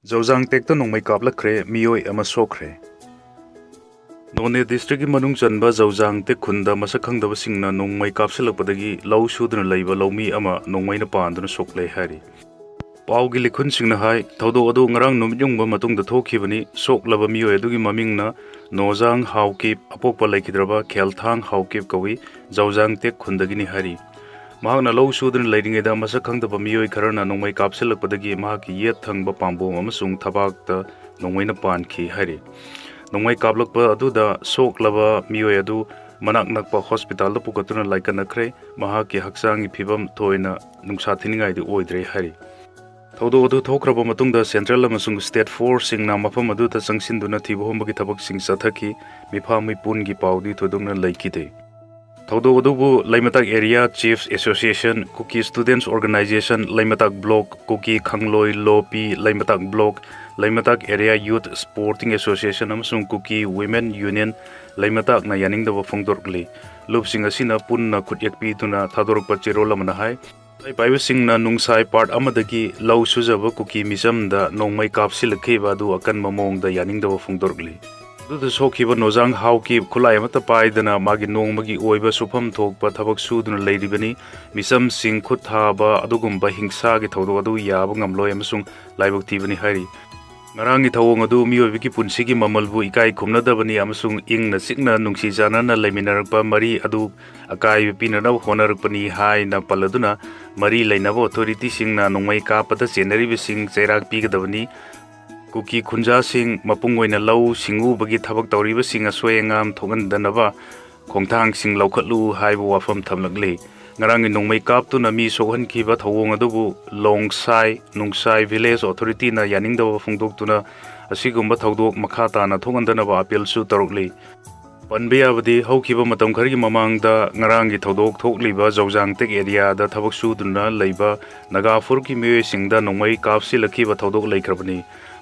ꯖꯧꯖꯥꯡ ꯇꯦꯛꯇ ꯅꯣꯡꯃꯩ ꯀꯥꯞꯂꯛꯈ꯭ꯔꯦ ꯃꯤꯑꯣꯏ ꯑꯃ ꯁꯣꯛꯈ꯭ꯔꯦ꯫ ꯅꯣꯅꯦ ꯗꯤꯁꯇ꯭ꯔꯤꯛꯀꯤ ꯃꯅꯨꯡ ꯆꯟꯕ ꯖꯧꯖꯥꯡ ꯇꯦꯛ ꯈꯨꯟꯗ ꯃꯁꯛ ꯈꯪꯗꯕꯁꯤꯡꯅ ꯅꯣꯡꯃꯩ ꯀꯥꯞꯁꯤꯜꯂꯛꯄꯗꯒꯤ ꯂꯧ ꯁꯨꯗꯨꯅ ꯂꯩꯕ ꯂꯧꯃꯤ ꯑꯃ ꯅꯣꯡꯃꯩꯅ ꯄꯥꯟꯗꯨꯅ ꯁꯣꯛꯂꯦ ꯍꯥꯏꯔꯤ꯫ ꯄꯥꯎꯒꯤ ꯂꯤꯈꯨꯟꯁꯤꯡꯅ ꯍꯥꯏ ꯊꯧꯗꯣꯛ ꯑꯗꯨ ꯉꯔꯥꯡ ꯅꯨꯃꯤꯠ ꯌꯨꯡꯕ ꯃꯇꯨꯡꯗ ꯊꯣꯛꯈꯤꯕꯅꯤ꯫ ꯁꯣꯛꯂꯕ ꯃꯤꯑꯣꯏ ꯑꯗꯨꯒꯤ ꯃꯃꯤꯡꯅ ꯅꯣꯖꯥꯡ ꯍꯥꯎꯀꯤꯞ ꯑꯄꯣꯛꯄ ꯂꯩꯈꯤꯗ꯭ꯔꯕ ꯈꯦꯜꯊꯥꯡ ꯍꯥꯎꯀꯤꯞ ꯀꯧꯏ, ꯖꯧꯖꯥꯡ ꯇꯦꯛ ꯈꯨꯟꯗꯒꯤꯅꯤ ꯍꯥꯏꯔꯤ꯫ ꯃꯍꯥꯛꯅ ꯂꯧ ꯁꯨꯗꯨꯅ ꯂꯩꯔꯤꯉꯩꯗ ꯃꯁꯛ ꯈꯪꯗꯕ ꯃꯤꯑꯣꯏ ꯈꯔꯅ ꯅꯣꯡꯃꯩ ꯀꯥꯞꯁꯤꯜꯂꯛꯄꯗꯒꯤ ꯃꯍꯥꯛꯀꯤ ꯌꯦꯠ ꯊꯪꯕ ꯄꯥꯝꯕꯣꯝ ꯑꯃꯁꯨꯡ ꯊꯕꯥꯛꯇ ꯅꯣꯡꯃꯩꯅ ꯄꯥꯟꯈꯤ ꯍꯥꯏꯔꯤ꯫ ꯅꯣꯡꯃꯩ ꯀꯥꯞꯂꯛꯄ ꯑꯗꯨꯗ ꯁꯣꯛꯂꯕ ꯃꯤꯑꯣꯏ ꯑꯗꯨ ꯃꯅꯥꯛ ꯅꯛꯄ ꯍꯣꯁꯄꯤꯇꯥꯜꯗ ꯄꯨꯈꯠꯇꯨꯅ ꯂꯥꯏꯀꯠꯅꯈ꯭ꯔꯦ꯫ ꯃꯍꯥꯛꯀꯤ ꯍꯛꯆꯥꯡꯒꯤ ꯐꯤꯕꯝ ꯊꯣꯏꯅ ꯅꯨꯡꯁꯥ ꯊꯤꯅꯤꯡꯉꯥꯏꯗꯤ ꯑꯣꯏꯗ꯭ꯔꯦ ꯍꯥꯏꯔꯤ꯫ ꯊꯧꯗꯣꯛ ꯑꯗꯨ ꯊꯣꯛꯈ꯭ꯔꯕ ꯃꯇꯨꯡꯗ ꯁꯦꯟꯇ꯭ꯔꯦꯜ ꯑꯃꯁꯨꯡ ꯁ꯭ꯇꯦꯠ ꯐꯣꯔꯁꯁꯤꯡꯅ ꯃꯐꯝ ꯑꯗꯨꯗ ꯆꯪꯁꯤꯟꯗꯨꯅ ꯊꯤꯕ ꯍꯨꯝꯕꯒꯤ ꯊꯕꯛꯁꯤꯡ ꯆꯠꯊꯈꯤ꯫ ꯃꯤꯐꯥ ꯃꯤꯄꯨꯟꯒꯤ ꯄꯥꯎꯗꯤ ꯊꯣꯏꯗꯣꯛꯅ ꯂꯩꯈꯤꯗꯦ꯫ ꯊꯧꯗꯣꯛ ꯑꯗꯨꯕꯨ Leimatak area chiefs association, Kuki students organisation Leimatak block, Kuki ꯈꯪꯂꯣꯏ ꯂꯣꯄꯤ Leimatak block, Leimatak area youth sporting association ꯑꯃꯁꯨꯡ ꯀꯨꯀꯤ ꯋꯤꯃꯦꯟ ꯌꯨꯅꯤꯌꯟ ꯂꯩꯃꯇꯛꯅ ꯌꯥꯅꯤꯡꯗꯕ ꯐꯣꯡꯗꯣꯛꯂꯤ꯫ ꯂꯨꯞꯁꯤꯡ ꯑꯁꯤꯅ ꯄꯨꯟꯅ ꯈꯨꯠꯌꯦꯛ ꯄꯤꯗꯨꯅ ꯊꯥꯗꯣꯔꯛꯄ ꯆꯦꯔꯣꯜ ꯑꯃꯅ ꯍꯥꯏ ꯄꯥꯏꯕꯁꯤꯡꯅ ꯅꯨꯡꯁꯥꯏ ꯄꯥꯔꯠ ꯑꯃꯗꯒꯤ ꯂꯧ ꯁꯨꯖꯕ ꯀꯨꯀꯤ ꯃꯤꯆꯝꯗ ꯅꯣꯡꯃꯩ ꯀꯥꯞꯁꯤꯜꯂꯛꯈꯤꯕ ꯑꯗꯨ ꯑꯀꯟꯕ ꯃꯑꯣꯡꯗ ꯌꯥꯅꯤꯡꯗꯕ ꯐꯣꯡꯗꯣꯔꯛꯂꯤ꯫ ꯑꯗꯨꯗ ꯁꯣꯛꯈꯤꯕ ꯅꯣꯖꯥꯡ ꯍꯥꯎꯀꯤꯞ ꯈꯨꯠꯂꯥꯏ ꯑꯃꯠꯇ ꯄꯥꯏꯗꯅ ꯃꯥꯒꯤ ꯅꯣꯡꯃꯒꯤ ꯑꯣꯏꯕ ꯁꯨꯐꯝ ꯊꯣꯛꯄ ꯊꯕꯛ ꯁꯨꯗꯨꯅ ꯂꯩꯔꯤꯕꯅꯤ꯫ ꯃꯤꯆꯝꯁꯤꯡ ꯈꯨꯠ ꯊꯥꯕ ꯑꯗꯨꯒꯨꯝꯕ ꯍꯤꯡꯁꯥꯒꯤ ꯊꯧꯗꯣꯛ ꯑꯗꯨ ꯌꯥꯕ ꯉꯝꯂꯣꯏ ꯑꯃꯁꯨꯡ ꯂꯥꯏꯕꯛ ꯊꯤꯕꯅꯤ ꯍꯥꯏꯔꯤ꯫ ꯉꯔꯥꯡꯒꯤ ꯊꯧꯑꯣꯡ ꯑꯗꯨ ꯃꯤꯑꯣꯏꯕꯒꯤ ꯄꯨꯟꯁꯤꯒꯤ ꯃꯃꯜꯕꯨ ꯏꯀꯥꯏ ꯈꯨꯝꯅꯗꯕꯅꯤ ꯑꯃꯁꯨꯡ ꯏꯪꯅ ꯆꯤꯛꯅ ꯅꯨꯡꯁꯤ ꯆꯥꯟꯅꯅ ꯂꯩꯃꯤꯟꯅꯔꯛꯄ ꯃꯔꯤ ꯑꯗꯨ ꯑꯀꯥꯏꯕ ꯄꯤꯅꯅꯕ ꯍꯣꯠꯅꯔꯛꯄꯅꯤ ꯍꯥꯏꯅ ꯄꯜꯂꯗꯨꯅ ꯃꯔꯤ ꯂꯩꯅꯕ ꯑꯣꯊꯣꯔꯤꯇꯤꯁꯤꯡꯅ ꯅꯣꯡꯃꯩ ꯀꯥꯞꯄꯗ ꯆꯦꯟꯅꯔꯤꯕꯁꯤꯡ ꯆꯩꯔꯥꯛ ꯄꯤꯒꯗꯕꯅꯤ꯫ ꯀꯨꯀꯤ ꯈꯨꯟꯖꯥꯁꯤꯡ ꯃꯄꯨꯡ ꯑꯣꯏꯅ ꯂꯧꯎ ꯁꯤꯡꯎꯕꯒꯤ ꯊꯕꯛ ꯇꯧꯔꯤꯕꯁꯤꯡ ꯑꯁꯣꯏ ꯑꯉꯥꯝ ꯊꯣꯛꯍꯟꯗꯅꯕ ꯈꯣꯡꯊꯥꯡꯁꯤꯡ ꯂꯧꯈꯠꯂꯨ ꯍꯥꯏꯕ ꯋꯥꯐꯝ ꯊꯝꯂꯛꯂꯤ꯫ ꯉꯔꯥꯡꯒꯤ ꯅꯣꯡꯃꯩ ꯀꯥꯞꯇꯨꯅ ꯃꯤ ꯁꯣꯛꯍꯟꯈꯤꯕ ꯊꯧꯑꯣꯡ ꯑꯗꯨꯕు ꯂꯣꯡꯁꯥꯏ ꯅꯨꯡꯁꯥꯏ ꯚꯤꯂꯦꯖ ꯑꯣꯊꯣꯔꯤꯇꯤꯅ ꯌꯥꯅꯤꯡꯗꯕ ꯐꯣꯡꯗꯣꯛꯇꯨꯅ ꯑꯁꯤꯒꯨꯝꯕ ꯊꯧꯗꯣꯛ ꯃꯈꯥ ꯇꯥꯅ ꯊꯣꯛꯍꯟꯗꯅꯕ ꯑꯄꯤꯜꯁꯨ ꯇꯧꯔꯛꯂꯤ꯫ ꯄꯟꯕ ꯌꯥꯕꯗꯤ ꯍꯧꯈꯤꯕ ꯃꯇꯝ ꯈꯔꯒꯤ ꯃꯃꯥꯡꯗ ꯉꯔꯥꯡꯒꯤ ꯊꯧꯗꯣꯛ ꯊꯣꯛꯂꯤꯕ ꯖꯧꯖꯥꯡ ꯇꯦꯛ ꯑꯦꯔꯤꯌꯥꯗ ꯊꯕꯛ ꯁꯨꯗꯨꯅ ꯂꯩꯕ ꯅꯥꯒꯥ ꯐꯨꯔꯨꯞꯀꯤ ꯃꯤꯑꯣꯏꯁꯤꯡꯗ ꯅꯣꯡꯃꯩ ꯀꯥꯞꯁꯤꯜꯂꯛꯈꯤꯕ ꯊꯧꯗꯣꯛ ꯂꯩꯈ꯭ꯔꯕꯅꯤ꯫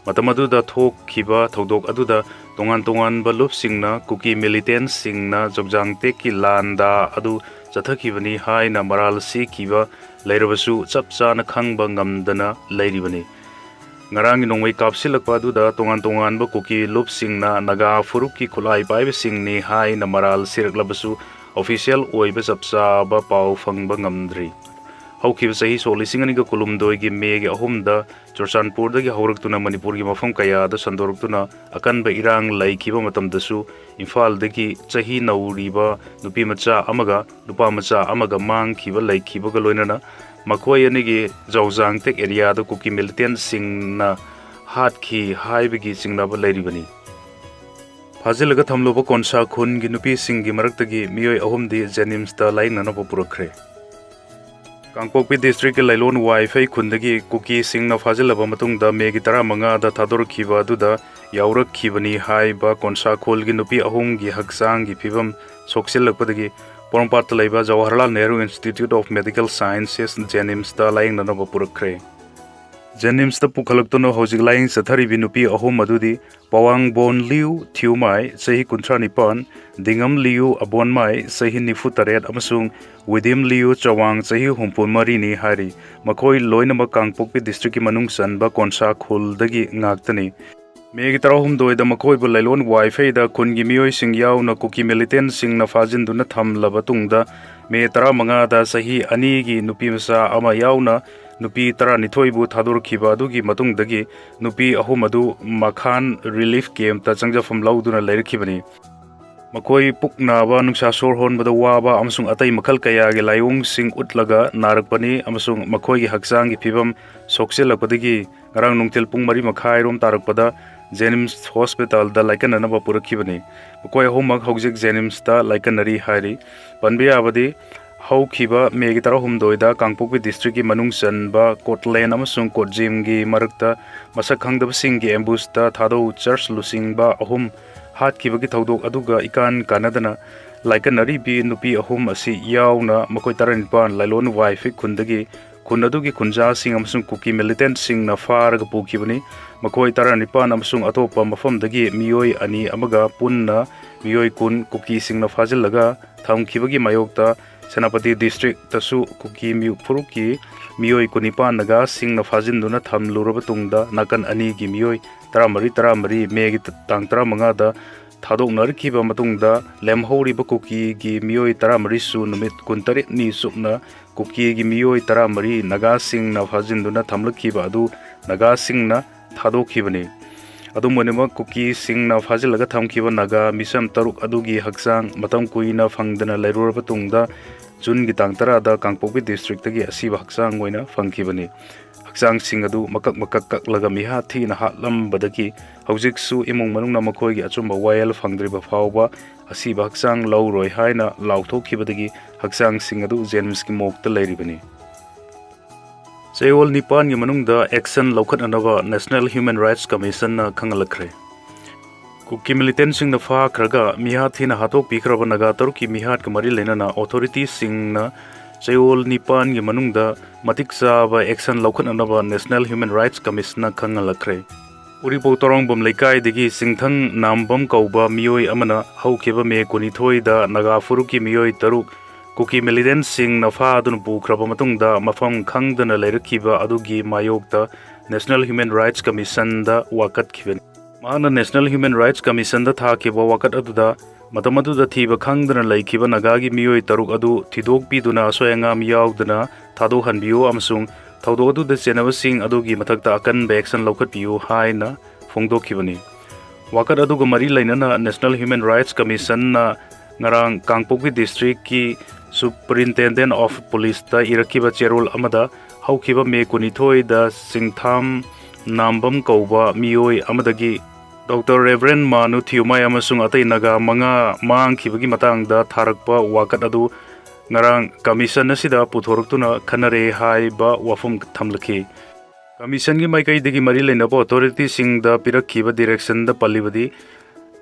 ꯃꯇꯝ ꯑꯗꯨꯗ ꯊꯣꯛꯈꯤꯕ ꯊꯧꯗꯣꯛ ꯑꯗꯨꯗ ꯇꯣꯉꯥꯟ ꯇꯣꯉꯥꯟꯕ ꯂꯨꯞꯁꯤꯡꯅ ꯀꯨꯀꯤ ꯃꯤꯂꯤꯇꯦꯟꯠꯁꯤꯡꯅ ꯖꯧꯖꯥꯡ ꯇꯦꯛꯀꯤ ꯂꯥꯟꯗꯥ ꯑꯗꯨ ꯆꯠꯊꯈꯤꯕꯅꯤ ꯍꯥꯏꯅ ꯃꯔꯥꯜ ꯁꯤꯈꯤꯕ ꯂꯩꯔꯕꯁꯨ ꯆꯞ ꯆꯥꯅ ꯈꯪꯕ ꯉꯝꯗꯅ ꯂꯩꯔꯤꯕꯅꯤ꯫ ꯉꯔꯥꯡꯒꯤ ꯅꯣꯡꯃꯩ ꯀꯥꯞꯁꯤꯜꯂꯛꯄ ꯑꯗꯨꯗ ꯇꯣꯉꯥꯟ ꯇꯣꯉꯥꯟꯕ ꯀꯨꯀꯤ ꯂꯨꯞꯁꯤꯡꯅ ꯅꯥꯒꯥ ꯐꯨꯔꯨꯞꯀꯤ ꯈꯨꯠꯂꯥꯏ ꯄꯥꯏꯕꯁꯤꯡꯅꯤ ꯍꯥꯏꯅ ꯃꯔꯥꯜ ꯁꯤꯔꯛꯂꯕꯁꯨ ꯑꯣꯐꯤꯁꯤꯌꯦꯜ ꯑꯣꯏꯕ ꯆꯞ ꯆꯥꯕ ꯄꯥꯎ ꯐꯪꯕ ꯉꯝꯗ꯭ꯔꯤ꯫ ꯍꯧꯈꯤꯕ ꯆꯍꯤ ꯁꯣꯛ 2019ꯒꯤ ꯃꯦꯒꯤ 3ꯗ ꯆꯨꯔꯆꯥꯟꯄꯨꯔꯗꯒꯤ ꯍꯧꯔꯛꯇꯨꯅ ꯃꯅꯤꯄꯨꯔꯒꯤ ꯃꯐꯝ ꯀꯌꯥꯗ ꯁꯟꯗꯣꯔꯛꯇꯨꯅ ꯑꯀꯟꯕ ꯏꯔꯥꯡ ꯂꯩꯈꯤꯕ ꯃꯇꯝꯗꯁꯨ ꯏꯝꯐꯥꯜꯗꯒꯤ ꯆꯍꯤ ꯅꯧꯔꯤꯕ ꯅꯨꯄꯤꯃꯆꯥ ꯑꯃꯒ ꯅꯨꯄꯥꯃꯆꯥ ꯑꯃꯒ ꯃꯥꯡꯈꯤꯕ ꯂꯩꯈꯤꯕꯒ ꯂꯣꯏꯅꯅ ꯃꯈꯣꯏ ꯑꯅꯤꯒꯤ ꯖꯧꯖꯥꯡ ꯇꯦꯛ ꯑꯦꯔꯤꯌꯥꯗ ꯀꯨꯀꯤ ꯃꯤꯂꯤꯇꯦꯟꯠꯁꯤꯡꯅ ꯍꯥꯠꯈꯤ ꯍꯥꯏꯕꯒꯤ ꯆꯤꯡꯅꯕ ꯂꯩꯔꯤꯕꯅꯤ꯫ ꯐꯥꯖꯤꯜꯂꯒ ꯊꯝꯂꯨꯕ ꯀꯣꯟꯁꯥ ꯈꯨꯟꯒꯤ ꯅꯨꯄꯤꯁꯤꯡꯒꯤ ꯃꯔꯛꯇꯒꯤ ꯃꯤꯑꯣꯏ 3ꯗꯤ ꯖꯦꯅꯤꯝꯁꯇ ꯂꯥꯌꯦꯡꯅꯅꯕ ꯄꯨꯔꯛꯈ꯭ꯔꯦ꯫ ꯀꯥꯡꯄꯣꯛꯄꯤ ꯗꯤꯁꯇ꯭ꯔꯤꯛꯀꯤ ꯂꯩꯂꯣꯟ ꯋꯥꯏꯐꯩ ꯈꯨꯟꯗꯒꯤ ꯀꯨꯀꯤꯁꯤꯡꯅ ꯐꯥꯖꯤꯜꯂꯕ ꯃꯇꯨꯡꯗ ꯃꯦꯒꯤ 15ꯗ ꯊꯥꯗꯣꯔꯛꯈꯤꯕ ꯑꯗꯨꯗ ꯌꯥꯎꯔꯛꯈꯤꯕꯅꯤ ꯍꯥꯏꯕ ꯀꯣꯟꯁꯥꯈꯣꯜꯒꯤ ꯅꯨꯄꯤ 3ꯒꯤ ꯍꯛꯆꯥꯡꯒꯤ ꯐꯤꯕꯝ ꯁꯣꯛꯆꯤꯜꯂꯛꯄꯗꯒꯤ ꯄꯣꯔꯣꯝꯄꯥꯠꯇ ꯂꯩꯕ Jawaharlal Nehru Institute of Medical Sciences ꯖꯦꯅꯤꯝꯁꯇ ꯂꯥꯌꯦꯡꯅꯅꯕ ꯄꯨꯔꯛꯈ꯭ꯔꯦ꯫ ꯖꯦꯅꯤꯝꯁꯇ ꯄꯨꯈꯠꯂꯛꯇꯨꯅ ꯍꯧꯖꯤꯛ ꯂꯥꯌꯦꯡ ꯆꯠꯊꯔꯤꯕꯤ ꯅꯨꯄꯤ 3 ꯑꯗꯨꯗꯤ ꯄꯋꯥꯡꯕꯣꯟ ꯂꯤꯌꯨ ꯊꯤꯌꯨꯃꯥꯏ ꯆꯍꯤ 39, ꯗꯤꯉꯝ ꯂꯤꯌꯨ ꯑꯕꯣꯟꯃꯥꯏ ꯆꯍꯤ 98 ꯑꯃꯁꯨꯡ ꯋꯤꯗꯤꯝ ꯂꯤꯌꯨ ꯆꯋꯥꯡ ꯆꯍꯤ 64ꯅꯤ ꯍꯥꯏꯔꯤ꯫ ꯃꯈꯣꯏ ꯂꯣꯏꯅꯃꯛ ꯀꯥꯡꯄꯣꯛꯄꯤ ꯗꯤꯁꯇ꯭ꯔꯤꯛꯀꯤ ꯃꯅꯨꯡ ꯆꯟꯕ ꯀꯣꯟꯁꯥꯈꯣꯜꯗꯒꯤ ꯉꯥꯛꯇꯅꯤ꯫ ꯃꯦꯒꯤ 16ꯗ ꯃꯈꯣꯏꯕꯨ ꯂꯩꯂꯣꯟ ꯋꯥꯏꯐꯩꯗ ꯈꯨꯟꯒꯤ ꯃꯤꯑꯣꯏꯁꯤꯡ ꯌꯥꯎꯅ ꯀꯨꯀꯤ ꯃꯤꯂꯤꯇꯦꯟꯠꯁꯤꯡꯅ ꯐꯥꯖꯤꯟꯗꯨꯅ ꯊꯝꯂꯕ ꯇꯨꯡꯗ ꯃꯦ 15ꯗ ꯆꯍꯤ 2ꯒꯤ ꯅꯨꯄꯤꯃꯆꯥ ꯑꯃ ꯌꯥꯎꯅ ꯅꯨꯄꯤ 12ꯕꯨ ꯊꯥꯗꯣꯔꯛꯈꯤꯕ ꯑꯗꯨꯒꯤ ꯃꯇꯨꯡꯗꯒꯤ ꯅꯨꯄꯤ 3 ꯑꯗꯨ ꯃꯈꯥꯟ ꯔꯤꯂꯤꯐ ꯀꯦꯝꯞꯇ ꯆꯪꯖꯐꯝ ꯂꯧꯗꯨꯅ ꯂꯩꯔꯛꯈꯤꯕꯅꯤ꯫ ꯃꯈꯣꯏ ꯄꯨꯛ ꯅꯥꯕ, ꯅꯨꯡꯁꯥ ꯁꯣꯔ ꯍꯣꯟꯕꯗ ꯋꯥꯕ ꯑꯃꯁꯨꯡ ꯑꯇꯩ ꯃꯈꯜ ꯀꯌꯥꯒꯤ ꯂꯥꯏꯑꯣꯡꯁꯤꯡ ꯎꯠꯂꯒ ꯅꯥꯔꯛꯄꯅꯤ ꯑꯃꯁꯨꯡ ꯃꯈꯣꯏꯒꯤ ꯍꯛꯆꯥꯡꯒꯤ ꯐꯤꯕꯝ ꯁꯣꯛꯆꯤꯜꯂꯛꯄꯗꯒꯤ ꯉꯔꯥꯡ ꯅꯨꯡꯊꯤꯜ ꯄꯨꯡ 4:30 ꯇꯥꯔꯛꯄꯗ ꯖꯦꯅꯤꯝꯁ ꯍꯣꯁꯄꯤꯇꯥꯜꯗ ꯂꯥꯏꯀꯠꯅꯅꯕ ꯄꯨꯔꯛꯈꯤꯕꯅꯤ꯫ ꯃꯈꯣꯏ 3ꯃꯛ ꯍꯧꯖꯤꯛ ꯖꯦꯅꯤꯝꯁꯇ ꯂꯥꯏꯀꯠꯅꯔꯤ ꯍꯥꯏꯔꯤ꯫ ꯄꯟꯕ ꯌꯥꯕꯗꯤ ꯍꯧꯈꯤꯕ ꯃꯦꯒꯤ 16ꯗ ꯀꯥꯡꯄꯣꯛꯄꯤ ꯗꯤꯁꯇ꯭ꯔꯤꯛꯀꯤ ꯃꯅꯨꯡ ꯆꯟꯕ ꯀꯣꯠꯂꯦꯟ ꯑꯃꯁꯨꯡ ꯀꯣꯠꯖꯤꯝꯒꯤ ꯃꯔꯛꯇ ꯃꯁꯛ ꯈꯪꯗꯕꯁꯤꯡꯒꯤ ꯑꯦꯝꯕꯨꯁꯇ ꯊꯥꯗꯧ ꯆꯔꯆ ꯂꯨꯆꯤꯡꯕ 3 ꯍꯥꯠꯈꯤꯕꯒꯤ ꯊꯧꯗꯣꯛ ꯑꯗꯨꯒ ꯏꯀꯥꯟ ꯀꯥꯟꯅꯗꯅ ꯂꯥꯏꯀꯠꯅꯔꯤꯕꯤ ꯅꯨꯄꯤ 3 ꯑꯁꯤ ꯌꯥꯎꯅ ꯃꯈꯣꯏ 19 ꯂꯩꯂꯣꯟ ꯋꯥꯏꯐꯩ ꯈꯨꯟꯗꯒꯤ ꯈꯨꯟ ꯑꯗꯨꯒꯤ ꯈꯨꯟꯖꯥꯁꯤꯡ ꯑꯃꯁꯨꯡ ꯀꯨꯀꯤ ꯃꯤꯂꯤꯇꯦꯟꯠꯁꯤꯡꯅ ꯐꯥꯔꯒ ꯄꯨꯈꯤꯕꯅꯤ꯫ ꯃꯈꯣꯏ 19 ꯑꯃꯁꯨꯡ ꯑꯇꯣꯞꯄ ꯃꯐꯝꯗꯒꯤ ꯃꯤꯑꯣꯏ 2 ꯑꯃꯒ ꯄꯨꯟꯅ ꯃꯤꯑꯣꯏ 10 ꯀꯨꯀꯤꯁꯤꯡꯅ ꯐꯥꯖꯤꯜꯂꯒ ꯊꯝꯈꯤꯕꯒꯤ ꯃꯥꯌꯣꯛꯇ Senapati district tasu kuki mi furuki mioi kunipa naga singna fajinduna thamluraba tungda nakan ani gi mioi taramari megi tang taramanga da thadok narkiba matungda lemhori ba kuki gi mioi taramari su numit kuntari ni sukna kuki gi mioi taramari naga singna fajinduna thamlakiba adu naga singna thadokibani adu monima kuki singna fajilaga thamkiba naga misam taruk adugi haksang matam kuina fangdana leiruraba tungda Jun gi tang tara da Kangpokpi district gi asiba haksang oina fangkibani haksang sing adu makak laga miha thi na hatlam badaki hojik su imong manung na makhoi gi achumba wail fangdriba fawba asiba haksang lauroi haina lauthokibadagi haksang sing adu James ki mokta leiribani Seol Nipan gi manung da action lokhat anaba National Human Rights Commission na khangalakre Kuki militant sing na fa kraga mihat hina hatok pikraba naga taruki mihat kamari lena na authorities sing na Seol Nipan gi manung da matik ba action lokhan anaba National Human Rights Commission na khangalakre Uripo torong bom leikai digi singthang nambam kauba mioi amana haukeba me kunithoi da naga furuki mioi taruk Kuki militant sing na fa adun bukraba matung da mafam khangdana leirakiba adugi mayokta National Human Rights Commission da wakat khiben Mana National Human Rights Commission da thakiba wakat aduda matamadu da thiba khangdana laikiba nagagi mioi taruk adu thidok piduna soyanga miyaudana thado hanbiyo amsung thaudo adu da chenaba sing adugi mathakta akan action lokhat piyo haina phongdokibani wakat aduga mari lainana National Human Rights Commission na ngarang Kangpokpi district ki Superintendent of Police da irakiba cherol amada haukiba me kunithoi da singtham nambam kauba mioi amadagi Dr. Reverend Manu Thiumai amasung atai naga manga mangkhibagi matangda tharakpa wakat adu ngarang commission asida puthoroktuna khanare haiba wafum thamlaki commission gi maikai digi mari leinaba authority sing da pirakhiba direction da palibadi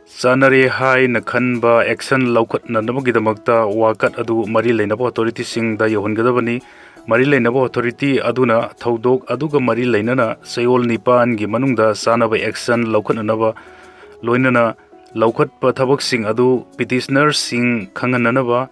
sanare hai na khanba action laukhat na namagi damakta wakat adu mari leinaba authority sing da yohongadabani Mari Lainaba authority aduna thaudok aduga mari lainana Seol Nipan gi manungda sanaba action laukhatnaba loinana laukhatpa thabak sing adu petitioner sing khangananaba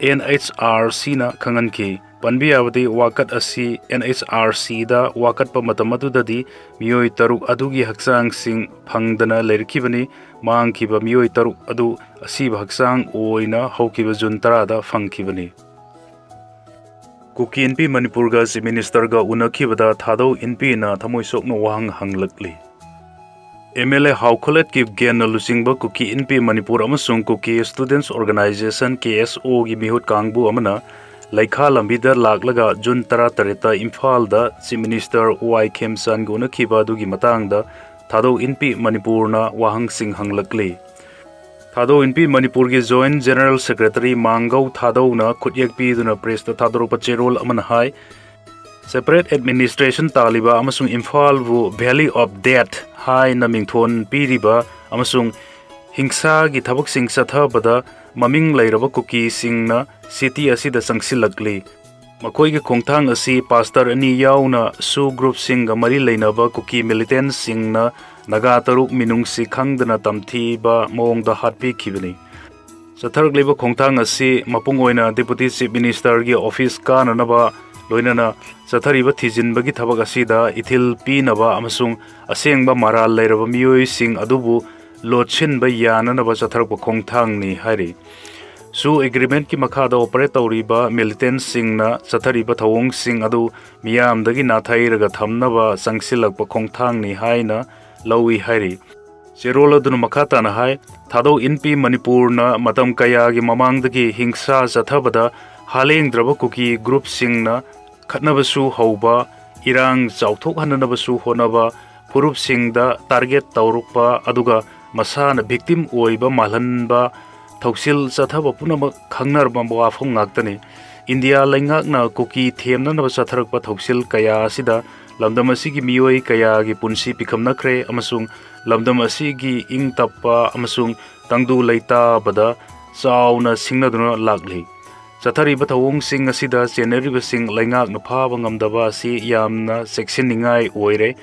NHRC na khanganki panbi abadi wakat asi NHRC da wakatpa matamadu dadi mioi taruk adugi haksang sing phangdana lerkibani mangkiba mioi taruk adu asiba haksang oina haukiba jun tarada phangkibani Kuki NP Manipur ga si minister ga unakibada thado NP na thamoi sokno wahang hanglakli MLA Haukholet ki gen na lusingba Kuki NP Manipur amasung Kuki Students Organization KSO gi mihut kangbu amana laikha lambida laklaga Jun tara tareta Imphal da si minister Y Khemsan ga unakiba dugi matang da thado NP Manipur na wahang sing hanglakli Thado NP Manipur ki Joint General Secretary Mangau Thado na khutyek pi duna press ta thadro pacherol aman hai separate administration taliba amasung Imphal vu Valley of Death hai na mingthon piriba amasung hingsa gi thabak sing sathabada maming leiraba kuki sing na city asida sangsilakli makoi gi khongthang asi pastor ani yauna su group sing ga mari leinaba kuki militant sing na naga taruk minung si khangdana tamthi ba mongda hatpi khibani sathark leba khongthang asi mapung oina deputy chief minister gi office ka nanaba loinana sathariba thijin bagi thabak asida ithil pi naba amasung asengba maral leiraba mioi sing adubu lochin ba yanana ba sathark ba khongthang ni hari su agreement ki makhada operate tawriba militant sing na sathariba thawong sing adu miyam dagi na thairaga thamnaba sangsilak ba khongthang ni haina Lawi Hari. Serola dun makata na hai, thado NP Manipur na matam kaya gi mamang dagi hingsa zathabada haleng draba kuki group sing na khatnabasu hauba irang chauthok hananabasu honaba purup sing da target taurukpa aduga masana victim oiba malhanba thoksil zathaba punama khangnar bamba afong ngaktani India laingak na kuki themna na satharakpa thoksil kaya asida lamdam asigi mioi kaya gi punsi pikhamnakre amasung lamdam asigi ing tappa amasung tangdu leita bada chauna singnaduna lagli sathari bathawong sing asida cheneri basing laingak na phaba ngamdaba asi yamna section ningai oire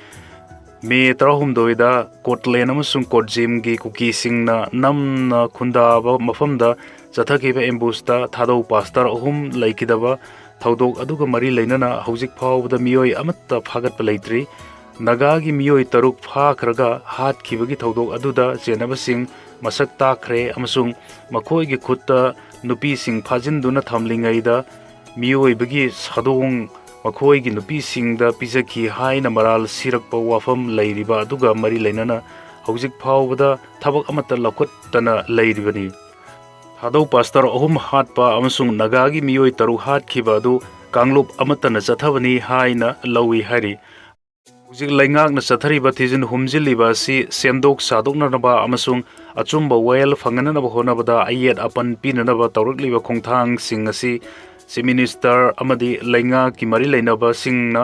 me tarahum doida kotlen amasung kotjim gi kuki singna namna khunda ba mafamda ꯆꯠꯊꯈꯤꯕ ꯑꯦꯝꯕꯨꯁꯇ ꯊꯥꯗꯧ pastor ꯑꯍꯨꯝ ꯂꯩꯈꯤꯗꯕ ꯊꯧꯗꯣꯛ ꯑꯗꯨꯒ ꯃꯔꯤ ꯂꯩꯅꯅ ꯍꯧꯖꯤꯛ ꯐꯥꯎꯕꯗ ꯃꯤꯑꯣꯏ ꯑꯃꯠꯇ ꯐꯥꯒꯠꯄ ꯂꯩꯇ꯭ꯔꯤ꯫ ꯅꯥꯒꯥꯒꯤ ꯃꯤꯑꯣꯏ 6 ꯐꯥꯈ꯭ꯔꯒ ꯍꯥꯠꯈꯤꯕꯒꯤ ꯊꯧꯗꯣꯛ ꯑꯗꯨꯗ ꯆꯦꯟꯅꯕꯁꯤꯡ ꯃꯁꯛ ꯇꯥꯛꯈ꯭ꯔꯦ ꯑꯃꯁꯨꯡ ꯃꯈꯣꯏꯒꯤ ꯈꯨꯠꯇ ꯅꯨꯄꯤꯁꯤꯡ ꯐꯥꯖꯤꯟꯗꯨꯅ ꯊꯝꯂꯤꯉꯩꯗ ꯃꯤꯑꯣꯏꯕꯒꯤ ꯁꯥꯗꯣꯡ ꯃꯈꯣꯏꯒꯤ ꯅꯨꯄꯤꯁꯤꯡꯗ ꯄꯤꯖꯈꯤ ꯍꯥꯏꯅ ꯃꯔꯥꯜ ꯁꯤꯔꯛꯄ ꯋꯥꯐꯝ ꯂꯩꯔꯤꯕ ꯑꯗꯨꯒ ꯃꯔꯤ ꯂꯩꯅꯅ ꯍꯧꯖꯤꯛ ꯐꯥꯎꯕꯗ ꯊꯕꯛ ꯑꯃꯠꯇ ꯂꯧꯈꯠꯇꯅ ꯂꯩꯔꯤꯕꯅꯤ꯫ ꯊꯥꯗꯧ ꯄꯥꯁꯇꯔ 3 ꯍꯥꯠꯄ ꯑꯃꯁꯨꯡ ꯅꯥꯒꯥꯒꯤ ꯃꯤꯑꯣꯏ 6 ꯍꯥꯠꯈꯤꯕ ꯑꯗꯨ ꯀꯥꯡꯂꯨꯞ ꯑꯃꯠꯇꯅ ꯆꯠꯊꯕꯅꯤ ꯍꯥꯏꯅ ꯂꯧꯏ ꯍꯥꯏꯔꯤ꯫ ꯍꯧꯖꯤꯛ ꯂꯩꯉꯥꯛꯅ ꯆꯠꯊꯔꯤꯕ ꯊꯤꯖꯤꯟ ꯍꯨꯝꯖꯤꯜꯂꯤꯕ ꯑꯁꯤ ꯁꯦꯝꯗꯣꯛ ꯁꯥꯗꯣꯛꯅꯅꯕ ꯑꯃꯁꯨꯡ ꯑꯆꯨꯝꯕ ꯋꯥꯌꯦꯜ ꯐꯪꯍꯟꯅꯕ ꯍꯣꯠꯅꯕꯗ ꯑꯌꯦꯠ ꯑꯄꯟ ꯄꯤꯅꯅꯕ ꯇꯧꯔꯛꯂꯤꯕ ꯈꯣꯡꯊꯥꯡꯁꯤꯡ ꯑꯁꯤ ꯆꯤꯐ ꯃꯤꯅꯤꯁꯇꯔ ꯑꯃꯗꯤ ꯂꯩꯉꯥꯛꯀꯤ ꯃꯔꯤ ꯂꯩꯅꯕꯁꯤꯡꯅ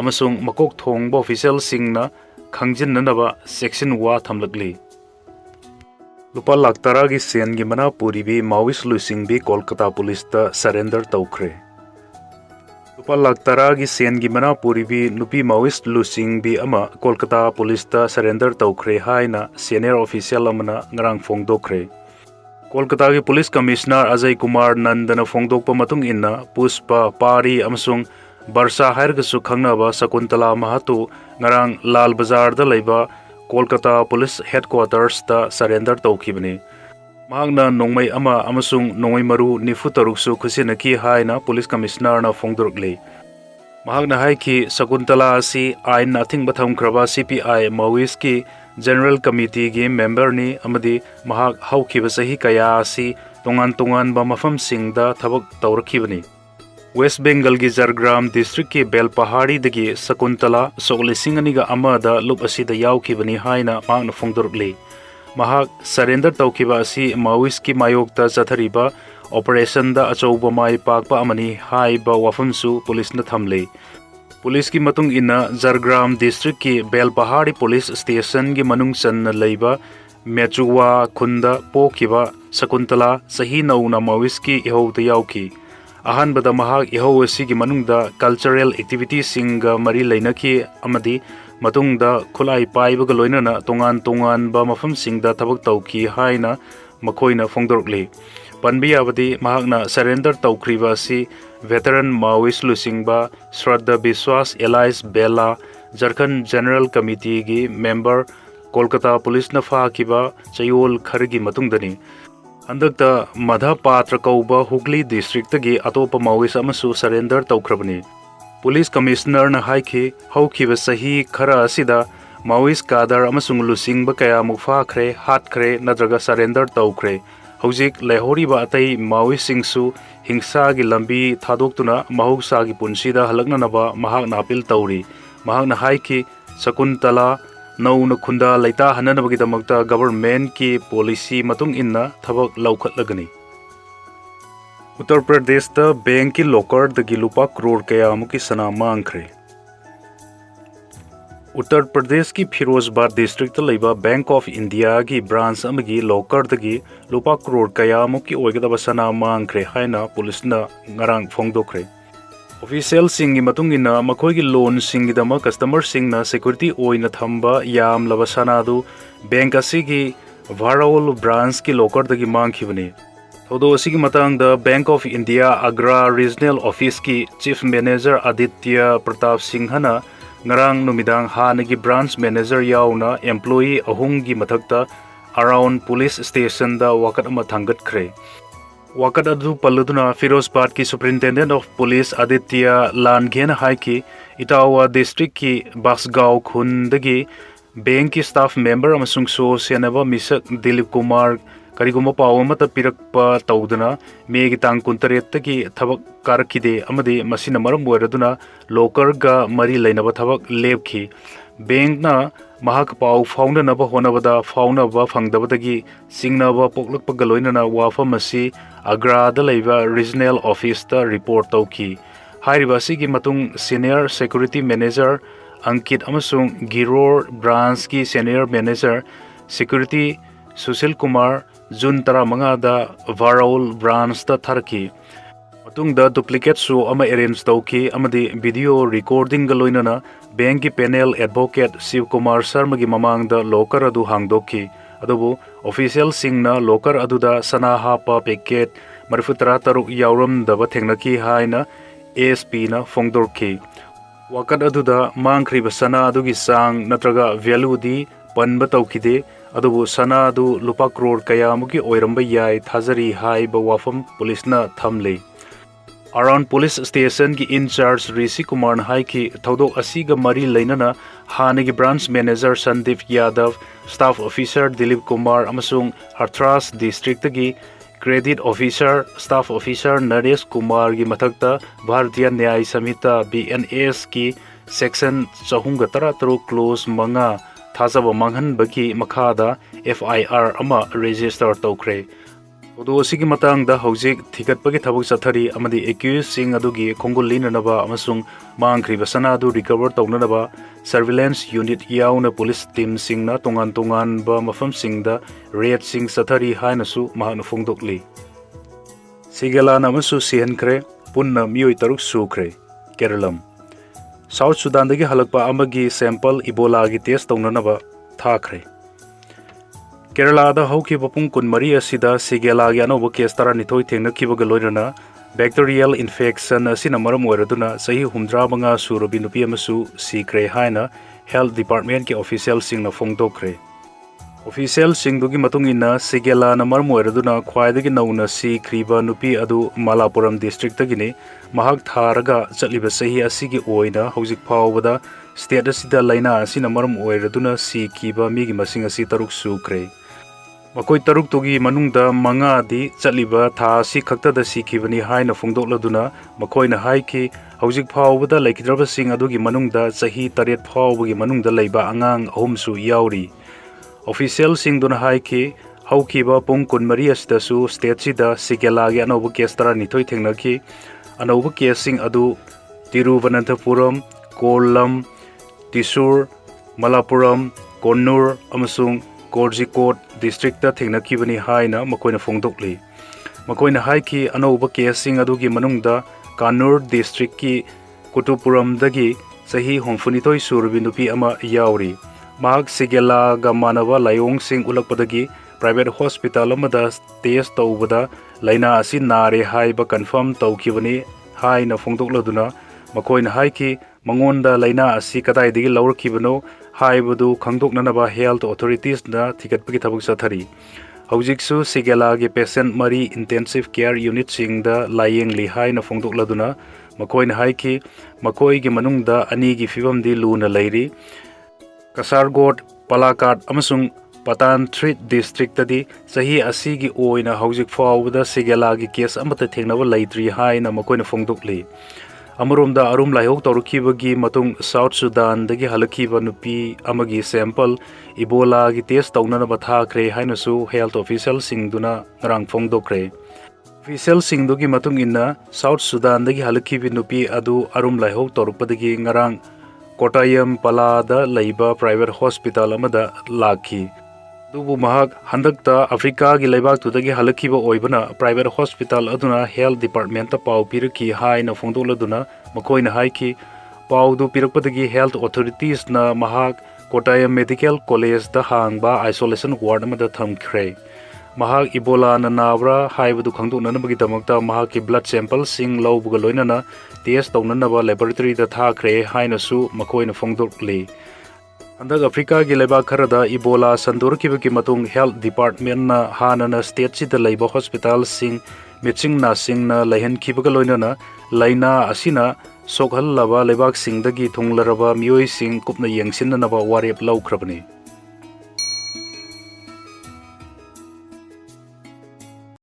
ꯑꯃꯁꯨꯡ ꯃꯀꯣꯛ ꯊꯣꯡꯕ ꯑꯣꯐꯤꯁꯤꯌꯦꯜꯁꯤꯡꯅ ꯈꯪꯖꯤꯟꯅꯅꯕ ꯆꯦꯛꯁꯤꯟꯋꯥ ꯊꯝꯂꯛꯂꯤ꯫ ꯂꯨꯄꯥ ꯂꯥꯈ 10ꯒꯤ ꯁꯦꯟꯒꯤ ꯃꯅꯥ ꯄꯨꯔꯤꯕꯤ ꯃꯥꯎꯏꯁ ꯂꯨꯆꯤꯡꯕꯤ ꯀꯣꯜꯀꯇꯥ ꯄꯨꯂꯤꯁꯇ ꯁꯔꯦꯟꯗꯔ ꯇꯧꯈ꯭ꯔꯦ꯫ ꯂꯨꯄꯥ ꯂꯥꯈ 10ꯒꯤ ꯁꯦꯟꯒꯤ ꯃꯅꯥ ꯄꯨꯔꯤꯕꯤ ꯅꯨꯄꯤ ꯃꯥꯎꯏꯁ ꯂꯨꯆꯤꯡꯕꯤ ꯑꯃ ꯀꯣꯜꯀꯇꯥ ꯄꯨꯂꯤꯁꯇ ꯁꯔꯦꯟꯗꯔ ꯇꯧꯈ꯭ꯔꯦ ꯍꯥꯏꯅ ꯁꯦꯅꯤꯌꯔ ꯑꯣꯐꯤꯁꯤꯌꯦꯜ ꯑꯃꯅ ꯉꯔꯥꯡ ꯐꯣꯡꯗꯣꯛꯈ꯭ꯔꯦ꯫ ꯀꯣꯜꯀꯇꯥꯒꯤ ꯄꯨꯂꯤꯁ ꯀꯃꯤꯁꯅꯔ ꯑꯖय ꯀꯨꯃꯥꯔ ꯅꯟꯗꯅ ꯐꯣꯡꯗꯣꯛꯄ ꯃꯇꯨꯡ ꯏꯟꯅ ꯄꯨꯁꯄꯥ ꯄꯥꯔꯤ ꯑꯃꯁꯨꯡ ꯕꯔꯁꯥ ꯍꯥꯏꯔꯒꯁꯨ ꯈꯪꯅꯕ ꯁꯀꯨꯟꯇꯂꯥ ꯃꯍꯥꯇꯣ ꯉꯔꯥꯡ ꯂꯥꯜ ꯕꯖꯥꯔꯗ ꯂꯩꯕ ꯀꯣꯜꯀꯇꯥ ꯄꯨꯂꯤꯁ ꯍꯦꯗꯀ꯭ꯋꯥꯇꯔꯁꯇ ꯁꯔꯦꯟꯗꯔ ꯇꯧꯈꯤꯕꯅꯤ꯫ ꯃꯍꯥꯛꯅ ꯅꯣꯡꯃꯩ ꯑꯃ ꯑꯃꯁꯨꯡ ꯅꯣꯡꯃꯩ ꯃꯔꯨ 94ꯁꯨ ꯈꯨꯠꯁꯤꯟꯅꯈꯤ ꯍꯥꯏꯅ ꯄꯨꯂꯤꯁ ꯀꯃꯤꯁꯅꯔꯅ ꯐꯣꯡꯗꯣꯛꯂꯤ꯫ ꯃꯍꯥꯛꯅ ꯍꯥꯏꯈꯤ ꯁꯀꯨꯟꯇꯂꯥ ꯑꯁꯤ ꯑꯥꯏꯟꯅ ꯑꯊꯤꯡꯕ ꯊꯝꯈ꯭ꯔꯕ CPI ꯃꯥꯎꯏꯁꯀꯤ ꯖꯦꯅꯔꯦꯜ ꯀꯃꯤꯇꯤꯒꯤ ꯃꯦꯝꯕꯔꯅꯤ ꯑꯃꯗꯤ ꯃꯍꯥꯛ ꯍꯧꯈꯤꯕ ꯆꯍꯤ ꯀꯌꯥ ꯑꯁꯤ ꯇꯣꯉꯥꯟ ꯇꯣꯉꯥꯟꯕ ꯃꯐꯝꯁꯤꯡꯗ ꯊꯕꯛ ꯇꯧꯔꯛꯈꯤꯕꯅꯤ꯫ ꯋꯦꯁ ꯕꯦꯡꯒꯜꯒꯤ ꯖꯔꯒ꯭ꯔꯥꯝ ꯗꯤꯁꯇ꯭ꯔꯤꯛꯀꯤ ꯕꯦꯜꯄꯍꯥꯔꯤꯗꯒꯤ ꯁꯀꯨꯟꯇꯂꯥ ꯁꯣꯛ 2001ꯗ ꯂꯨꯞ ꯑꯁꯤꯗ ꯌꯥꯎꯈꯤꯕꯅꯤ ꯍꯥꯏꯅ ꯃꯍꯥꯛꯅ ꯐꯣꯡꯗꯣꯛꯂꯤ꯫ ꯃꯍꯥꯛ ꯁꯔꯦꯟꯗꯔ ꯇꯧꯈꯤꯕ ꯑꯁꯤ ꯃꯥꯎꯏꯁꯀꯤ ꯃꯥꯌꯣꯛꯇ ꯆꯠꯊꯔꯤꯕ ꯑꯣꯄꯔꯦꯁꯟꯗ ꯑꯆꯧꯕ ꯃꯥꯏ ꯄꯥꯛꯄ ꯑꯃꯅꯤ ꯍꯥꯏꯕ ꯋꯥꯐꯝꯁꯨ ꯄꯨꯂꯤꯁꯅ ꯊꯝꯂꯤ꯫ ꯄꯨꯂꯤꯁꯀꯤ ꯃꯇꯨꯡ ꯏꯟꯅ ꯖꯔꯒ꯭ꯔꯥꯝ ꯗꯤꯁꯇ꯭ꯔꯤꯛꯀꯤ ꯕꯦꯜꯄꯍꯥꯔꯤ ꯄꯨꯂꯤꯁ ꯁ꯭ꯇꯦꯁꯟꯒꯤ ꯃꯅꯨꯡ ꯆꯟꯅ ꯂꯩꯕ ꯃꯦꯆꯨꯋꯥ ꯈꯨꯟꯗ ꯄꯣꯛꯈꯤꯕ ꯁꯀꯨꯟꯇꯂꯥ ꯆꯍꯤ ꯅꯧꯅ ꯃꯥꯎꯏꯁꯀꯤ ꯏꯍꯧꯗ ꯌꯥꯎꯈꯤ꯫ ꯑꯍꯥꯟꯕꯗ ꯃꯍꯥꯛ ꯏꯍꯧ ꯑꯁꯤꯒꯤ ꯃꯅꯨꯡꯗ ꯀꯜꯆꯔꯦꯜ ꯑꯦꯛꯇꯤꯚꯤꯇꯤꯁꯤꯡꯒ ꯃꯔꯤ ꯂꯩꯅꯈꯤ ꯑꯃꯗꯤ ꯃꯇꯨꯡꯗ ꯈꯨꯠꯂꯥꯏ ꯄꯥꯏꯕꯒ ꯂꯣꯏꯅꯅ ꯇꯣꯉꯥꯟ ꯇꯣꯉꯥꯟꯕ ꯃꯐꯝꯁꯤꯡꯗ ꯊꯕꯛ ꯇꯧꯈꯤ ꯍꯥꯏꯅ ꯃꯈꯣꯏꯅ ꯐꯣꯡꯗꯣꯛꯂꯤ꯫ ꯄꯟꯕ ꯌꯥꯕꯗꯤ ꯃꯍꯥꯛꯅ ꯁꯔꯦꯟꯗꯔ ꯇꯧꯈ꯭ꯔꯤꯕ ꯑꯁꯤ ꯚꯦꯇꯔꯟ ꯃꯥꯎꯏꯁ ꯂꯨꯆꯤꯡꯕ ꯁ꯭ꯔꯗ ꯕꯤꯁ꯭ꯋꯥꯁ ꯑꯦꯂꯥꯏꯁ ꯕꯦꯂꯥ ꯓꯥꯔꯈꯟꯗ ꯖꯦꯅꯔꯦꯜ ꯀꯃꯤꯇꯤꯒꯤ ꯃꯦꯝꯕꯔ ꯀꯣꯜꯀꯇꯥ ꯄꯨꯂꯤꯁꯅ ꯐꯥꯈꯤꯕ ꯆꯌꯣꯜ ꯈꯔꯒꯤ ꯃꯇꯨꯡꯗꯅꯤ꯫ ꯍꯟꯗꯛꯇ ꯃꯙ ꯄꯥꯇ꯭ꯔ ꯀꯧꯕ ꯍꯨꯒ꯭ꯂꯤ ꯗꯤꯁꯇ꯭ꯔꯤꯛꯇꯒꯤ ꯑꯇꯣꯞꯄ ꯃꯥꯎꯏꯁ ꯑꯃꯁꯨ ꯁꯔꯦꯟꯗꯔ ꯇꯧꯈ꯭ꯔꯕꯅꯤ꯫ ꯄꯨꯂꯤꯁ ꯀꯃꯤꯁꯅꯔꯅ ꯍꯥꯏꯈꯤ ꯍꯧꯈꯤꯕ ꯆꯍꯤ ꯈꯔ ꯑꯁꯤꯗ ꯃꯥꯎꯏꯁ ꯀꯥꯗꯔ ꯑꯃꯁꯨꯡ ꯂꯨꯆꯤꯡꯕ ꯀꯌꯥꯃꯨꯛ ꯐꯥꯈ꯭ꯔꯦ, ꯍꯥꯠꯈ꯭ꯔꯦ ꯅꯠꯇ꯭ꯔꯒ ꯁꯔꯦꯟꯗꯔ ꯇꯧꯈ꯭ꯔꯦ꯫ ꯍꯧꯖꯤꯛ ꯂꯩꯍꯧꯔꯤꯕ ꯑꯇꯩ ꯃꯥꯎꯏꯁꯁꯤꯡꯁꯨ ꯍꯤꯡꯁꯥꯒꯤ ꯂꯝꯕꯤ ꯊꯥꯗꯣꯛꯇꯨꯅ ꯃꯍꯧꯁꯥꯒꯤ ꯄꯨꯟꯁꯤꯗ ꯍꯜꯂꯛꯅꯅꯕ ꯃꯍꯥꯛꯅ ꯑꯄꯤꯜ ꯇꯧꯔꯤ꯫ ꯃꯍꯥꯛꯅ ꯍꯥꯏꯈꯤ ꯁꯀꯨꯟꯇꯂꯥ ꯅꯧꯅ ꯈꯨꯟꯗꯥ ꯂꯩꯇꯥꯍꯟꯅꯅꯕꯒꯤꯗꯃꯛꯇ ꯒꯚꯔꯟꯃꯦꯟꯠꯀꯤ ꯄꯣꯂꯤꯁꯤ ꯃꯇꯨꯡ ꯏꯟꯅ ꯊꯕꯛ ꯂꯧꯈꯠꯂꯒꯅꯤ꯫ ꯎꯠꯇꯔ ꯄ꯭ꯔꯗꯦꯁꯇ ꯕꯦꯡꯛꯀꯤ ꯂꯣꯀꯔꯗꯒꯤ ꯂꯨꯄꯥ ꯀ꯭ꯔꯣꯔ ꯀꯌꯥꯃꯨꯛꯀꯤ ꯁꯅꯥ ꯃꯥꯡꯈ꯭ꯔꯦ꯫ ꯎꯠꯇꯔ ꯄ꯭ꯔꯗꯦꯁꯀꯤ ꯐꯤꯔꯣꯖꯕꯥꯗ ꯗꯤꯁꯇ꯭ꯔꯤꯛꯇ ꯂꯩꯕ ꯕꯦꯡꯛ ꯑꯣꯐ ꯏꯟꯗꯤꯌꯥꯒꯤ ꯕ꯭ꯔꯥꯟꯆ ꯑꯃꯒꯤ ꯂꯣꯀꯔꯗꯒꯤ ꯂꯨꯄꯥ ꯀ꯭ꯔꯣꯔ ꯀꯌꯥꯃꯨꯛꯀꯤ ꯑꯣꯏꯒꯗꯕ ꯁꯅꯥ ꯃꯥꯡꯈ꯭ꯔꯦ ꯍꯥꯏꯅ ꯄꯨꯂꯤꯁꯅ ꯉꯔꯥꯡ ꯐꯣꯡꯗꯣꯛꯈ꯭ꯔꯦ꯫ ꯑꯣꯐꯤꯁꯤꯌꯦꯜꯁꯤꯡꯒꯤ ꯃꯇꯨꯡ ꯏꯟꯅ ꯃꯈꯣꯏꯒꯤ ꯂꯣꯟꯁꯤꯡꯒꯤꯗꯃꯛ ꯀꯁꯇꯃꯔꯁꯤꯡꯅ ꯁꯦꯀ꯭ꯌꯨꯔꯤꯇꯤ ꯑꯣꯏꯅ ꯊꯝꯕ ꯌꯥꯝꯂꯕ ꯁꯅꯥꯗꯨ ꯕꯦꯡꯛ ꯑꯁꯤꯒꯤ ꯚꯥꯔꯥꯎꯜ ꯕ꯭ꯔꯥꯟꯆꯀꯤ ꯂꯣꯀꯔꯗꯒꯤ ꯃꯥꯡꯈꯤꯕꯅꯤ꯫ ꯊꯧꯗꯣꯛ ꯑꯁꯤꯒꯤ ꯃꯇꯥꯡꯗ bank of India Agra regional ꯑꯣꯐꯤꯁꯀꯤ ꯆꯤꯐ ꯃꯦꯅꯦꯖꯔ ꯑꯗꯤꯇ꯭ꯌ ꯄ꯭ꯔꯇꯥꯞ ꯁꯤꯡꯍꯅ ꯉꯔꯥꯡ ꯅꯨꯃꯤꯗꯥꯡ ꯍꯥꯟꯅꯒꯤ ꯕ꯭ꯔꯥꯟꯆ ꯃꯦꯅꯦꯖꯔ ꯌꯥꯎꯅ ꯑꯦꯝꯄ꯭ꯂꯣꯌꯤ 3ꯒꯤ ꯃꯊꯛꯇ ꯑꯔꯥꯎꯟ ꯄꯨꯂꯤꯁ ꯁ꯭ꯇꯦꯁꯟꯗ ꯋꯥꯀꯠ ꯑꯃ ꯊꯥꯡꯒꯠꯈ꯭ꯔꯦ꯫ ꯋꯥꯀꯠ ꯑꯗꯨ ꯄꯜꯂꯗꯨꯅ ꯐꯤꯔꯣꯖꯕꯥꯗꯀꯤ ꯁꯨꯄꯔꯤꯟꯇꯦꯟꯗꯦꯟꯠ ꯑꯣꯐ ꯄꯨꯂꯤꯁ ꯑꯗꯤꯇ꯭ꯌ ꯂꯥꯟꯘꯦꯅ ꯍꯥꯏꯈꯤ ꯏꯇꯥꯋꯥ ꯗꯤꯁꯇ꯭ꯔꯤꯛꯀꯤ ꯕꯥꯁꯒꯥꯎ ꯈꯨꯟꯗꯒꯤ ꯕꯦꯡꯛꯀꯤ ꯁ꯭ꯇꯥꯐ ꯃꯦꯝꯕꯔ ꯑꯃꯁꯨꯡ ꯁꯣ ꯁꯦꯟꯅꯕ ꯃꯤꯁꯛ ꯗꯤꯂꯤꯞ ꯀꯨꯃꯥꯔ ꯀꯔꯤꯒꯨꯝꯕ ꯄꯥꯎ ꯑꯃꯠꯇ ꯄꯤꯔꯛꯄ ꯇꯧꯗꯅ ꯃꯦꯒꯤ ꯇꯥꯡ 19ꯇꯒꯤ ꯊꯕꯛ ꯀꯥꯔꯛꯈꯤꯗꯦ ꯑꯃꯗꯤ ꯃꯁꯤꯅ ꯃꯔꯝ ꯑꯣꯏꯔꯗꯨꯅ ꯂꯣꯀꯔꯒ ꯃꯔꯤ ꯂꯩꯅꯕ ꯊꯕꯛ ꯂꯦꯞꯈꯤ꯫ ꯕꯦꯡꯛꯅ ꯃꯍꯥꯛ ꯄꯥꯎ ꯐꯥꯎꯅꯅꯕ ꯍꯣꯠꯅꯕꯗ ꯐꯥꯎꯅꯕ ꯐꯪꯗꯕꯗꯒꯤ ꯆꯤꯡꯅꯕ ꯄꯣꯛꯂꯛꯄꯒ ꯂꯣꯏꯅꯅ ꯋꯥꯐꯝ ꯑꯁꯤ ꯑꯒ꯭ꯔꯥꯗ ꯂꯩꯕ ꯔꯤꯖꯅꯦꯜ ꯑꯣꯐꯤꯁꯇ ꯔꯤꯄꯣꯔꯠ ꯇꯧꯈꯤ꯫ ꯍꯥꯏꯔꯤꯕ ꯑꯁꯤꯒꯤ ꯃꯇꯨꯡ ꯁꯤꯅꯤꯌꯔ ꯁꯦꯀ꯭ꯌꯨꯔꯤꯇꯤ ꯃꯦꯅꯦꯖꯔ ꯑꯪꯀꯤꯠ ꯑꯃꯁꯨꯡ ꯒꯤꯔꯣꯔ ꯕ꯭ꯔꯥꯟꯆꯀꯤ senior manager security Sushil Kumar June 15ꯗ ꯚꯥꯔꯥꯎꯜ ꯕ꯭ꯔꯥꯟꯆꯇ ꯊꯥꯔꯛꯈꯤ꯫ ꯃꯇꯨꯡꯗ ꯗꯨꯄ꯭ꯂꯤꯀꯦꯠ ꯁꯣ ꯑꯃ ꯑꯦꯔꯦꯟꯖ ꯇꯧꯈꯤ ꯑꯃꯗꯤ ꯚꯤꯗꯤꯑꯣ ꯔꯤꯀꯣꯔꯗꯤꯡꯒ ꯂꯣꯏꯅꯅ ꯕꯦꯡꯛꯀꯤ ꯄꯦꯅꯦꯜ ꯑꯦꯗꯚꯣꯀꯦꯠ ꯁꯤꯕ ꯀꯨꯃꯥꯔ ꯁꯔꯃꯒꯤ ꯃꯃꯥꯡꯗ ꯂꯣꯀꯔ ꯑꯗꯨ ꯍꯥꯡꯗꯣꯛꯈꯤ꯫ अदुबु ऑफिशियल सिंगना लोकर अदुदा सना हापा पैकेट 43 यावरमदबा थेंगनकी हाइना ASP ना फोंदोरखी वाकत अदुदा मांगख्रिबा सना अदुगी सांग नत्रगा वैल्यू दी पनबा तौखिदे अदुबु सना अदु लुपा करोड़ कयामुकी ओइरंबा याय थाजरी हाइबा वाफम पुलिसना थमले अराउंड पुलिस स्टेशन की इंचार्ज ऋषि कुमार हाई की थौदोक असीगा मरी लेनना हानेगी branch manager Sandeep Yadav staff officer Dilip Kumar अमसुंग हर्थरास डिस्ट्रिक्ट की credit officer staff officer Naresh Kumar की मथक्ता भारतीय न्याय संहिता BNS की सेक्शन 413 क्लोज मंगा थाजब मांगहनबगी मखादा FIR अमा रजिस्टर तौख्रे थौदोक मतंगदा हौजिक थिगतपगी थबक चथरी अमदी एक्यूज सिंग अदुगी खोंगुल लिननबा अमसुंग मांगख्रिबा सना अदु रिकवर तौननबा सर्विलेंस यूनिट याउना पुलिस टीम सिंगना तोंगान तोंगानबा मफम सिंगदा रेड सिंग चथरी हाइनसु महान फोंदोकली सिगेलान अमसु सिहनख्रे पुन्ना मियोय तरुक सुख्रे केरलम साउथ सुदान दगी हलकपा अमगी सैंपल इबोला की टेस्ट तौननबा थाख्रे केरला हौकी पुंग कुनमरी असिदा सिगेला की अनौब केस 12 थेंगनखिबगा लोइनना बैक्टीरियल इन्फेक्शन असिना मरम ओइरदुना सही 65 सुरबी नुपी अमसु सीख्रे हाइना हेल्थ डिपार्टमेंट के ऑफिशियल सिंगना फोंदोख्रे ऑफिशियल सिंगदुगी मतुंग इना सिगेला ना मरम ओइरदुना ख्वाइदगी नौना सीख्रिबा नुपी अदु मालापुरम डिस्ट्रिक्ट तगिने महाक थारगा चलिबा सही असिगी ओइना हौजिक फावबदा स्टेट असिदा लाइना असिना मरम ओइरदुना सीखिबा मिगी मसिंग असि तरुक सुख्रे मकोई तरुक तुगी मनुंगदा मंगादी चलिबा था असि खक्तदा सीखिबनी हाइना फोंदोकलदुना मकोइना हाइकी हौजिक फावबदा लैखिद्रबसिंग अदुगी मनुंगदा चही 8 फावबगी मनुंगदा लैबा अंगांग अहुमसु याउरी ऑफिशियल सिंगदुना हाइकी हौकीबा पुंग कुनमरी असिदसु स्टेट सिदा सिगेलागी अनौब केस 12 थेंगनखि अनौब केसिंग अदु तिरुवनंतपुरम कोल्लम तिसूर मलापुरम कोन्नूर अमसुंग कोर्जिकोड डिस्ट्रिक्ट थेंगनखिबनी हाइना मकोइना फोंदोकली मकोइना हाइकी अनौब केसिंग अदुगी मनुंगदा कानूर डिस्ट्रिक्ट की कुटुपुरमदगी सही 52 सुरबी नुपी अमा याउरी महाक सिगेलागा मानवा लायोंग सिंग उलकपदगी प्राइवेट हॉस्पिटल अमदा टेस्ट तौबदा लाइना असि नारे हाइबा कंफर्म तौखिबनी हाइना फोंदोकलदुना मकोइना हाइकी मंगोंदा लाइना असि कदाइदगी लौरखिबनो हाइबदु खंगदोकननबा हेल्थ ऑथोरिटीज ना थिगतपगी थबक चथरी हौजिकसु सिगेलागी पेशेंट मरी इंटेंसिव केयर यूनिट सिंगदा लायेंगली हाइना फोंदोकलदुना मकोइना हाइकी मकोइगी मनुंगदा अनीगी फिबमदी लूना लैरी कसारगोड पलाकाट अमसुंग पतान थ्रीट डिस्ट्रिक्ट दी सही असीगी ओइना हौजिक फावबदा सिगेलागी केस अमता थेंगनबा लैत्रि हाइना मकोइना फोंदोकली अमरोमदा अरुम लाइहोक तौरखिबगी मतुंग साउथ सुदान दगी हलखिबा नुपी अमगी सैंपल इबोला की टेस्ट तौननबा थाख्रे हाइनसु हेल्थ ऑफिशियल सिंगदुना नरांग फोंदोख्रे ऑफिशियल सिंगदुगी मतुंग इन्ना साउथ सुदान दगी हलखिबी नुपी अदु अरुम लाइहोक तौरपदगी ngarang कोटायम पलादा लैबा प्राइवेट हॉस्पिटल अमदा लाखी दुबु महक हंदकता अफ्रीका की लेबाक तुदगी हलखिबा ओइबना प्राइवेट हॉस्पिटल अदुना हेल्थ डिपार्टमेंट ता पाउ पिरखि हाइना फोंदोलदुना मखोइना हाइकी पाउदु पिरकपदगी हेल्थ ऑथोरिटीज ना महक कोटायम मेडिकल कॉलेज दा हांगबा आइसोलेशन वार्ड अमदा थमख्रे महक इबोला ना नाब्रा हाइबदु खंगदोननबगी दमकता महक की ब्लड सैंपल सिंग लौबगा लोइनना टेस्ट तौननबा लैबोरेटरी दा थाख्रे हाइनसु मखोइना फोंदोकली अंदर अफ्रीका की लेबा खरदा इबोला संदोरखिबगी मतुंग हेल्थ डिपार्टमेंट ना हानना स्टेट सिदा लैबा हॉस्पिटल सिंग मिचिंग ना सिंग ना लैहनखिबगा लोइनना लाइना असिना सोखहल्लबा लेबाक सिंगदगी थुंगलरबा मियोय सिंग कुपना यंगसिननबा वारेप लौख्रबनी।